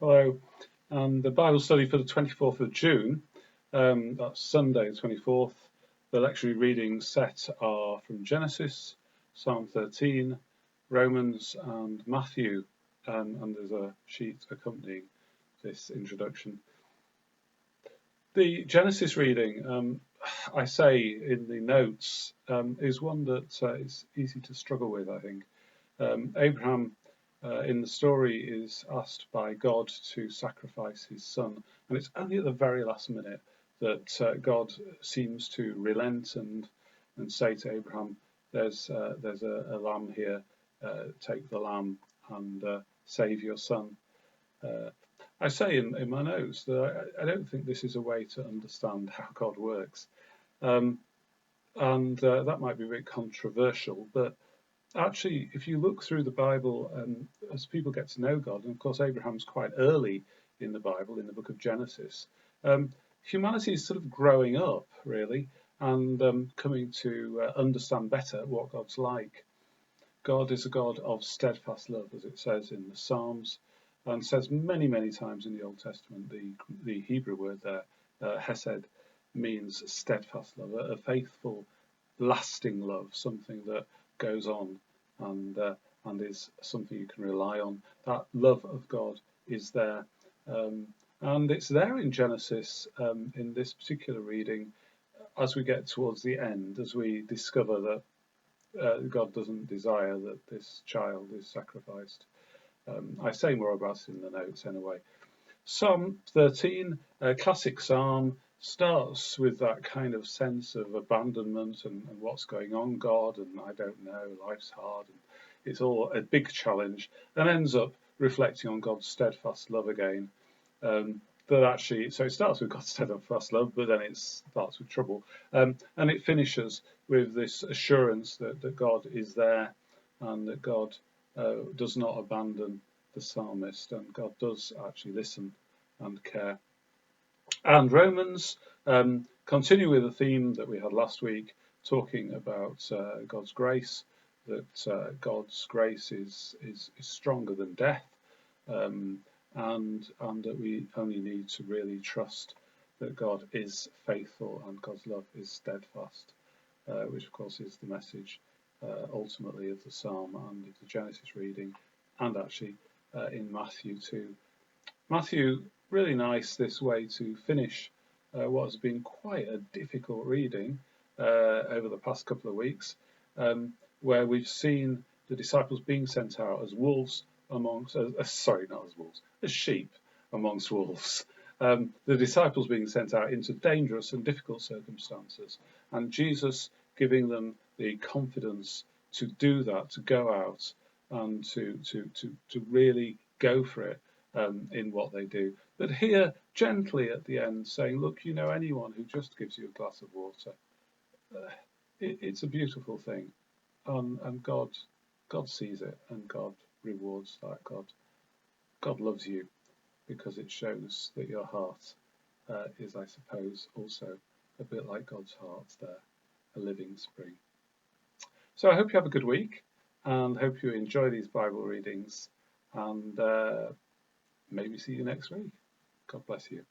Hello, and the Bible study for the 24th of June, that's Sunday the 24th. The lectionary readings set are from Genesis, Psalm 13, Romans and Matthew, and there's a sheet accompanying this introduction. The Genesis reading, I say in the notes, is one that is easy to struggle with, I think. Abraham in the story is asked by God to sacrifice his son, and it's only at the very last minute that God seems to relent and say to Abraham, "There's a lamb here. Take the lamb and save your son." I say in my notes that I don't think this is a way to understand how God works, and that might be a bit controversial, but actually, if you look through the Bible, as people get to know God, and of course Abraham's quite early in the Bible, in the book of Genesis, humanity is sort of growing up, really, and coming to understand better what God's like. God is a God of steadfast love, as it says in the Psalms, and says many, many times in the Old Testament. The Hebrew word there, hesed, means steadfast love, a faithful, lasting love, something that goes on and is something you can rely on. That love of God is there, and it's there in Genesis in this particular reading. As we get towards the end, as we discover that God doesn't desire that this child is sacrificed. I say more about it in the notes anyway. Psalm 13, a classic psalm, starts with that kind of sense of abandonment and what's going on, God, and I don't know, life's hard, and it's all a big challenge, and ends up reflecting on God's steadfast love again. But actually, so it starts with God's steadfast love, but then it starts with trouble, and it finishes with this assurance that God is there and that God does not abandon the psalmist, and God does actually listen and care. And Romans continue with a theme that we had last week, talking about God's grace, that God's grace is stronger than death, and that we only need to really trust that God is faithful and God's love is steadfast, which of course is the message ultimately of the psalm and of the Genesis reading, and actually in Matthew too. Matthew, really nice this way to finish what has been quite a difficult reading over the past couple of weeks, where we've seen the disciples being sent out as wolves amongst, sorry, not as wolves, as sheep amongst wolves. The disciples being sent out into dangerous and difficult circumstances, and Jesus giving them the confidence to do that, to go out and to really go for it in what they do. But here, gently at the end, saying, look, anyone who just gives you a glass of water, it's a beautiful thing. And God sees it, and God rewards that. God loves you because it shows that your heart is, I suppose, also a bit like God's heart there, a living spring. So I hope you have a good week, and hope you enjoy these Bible readings, and maybe see you next week. God bless you.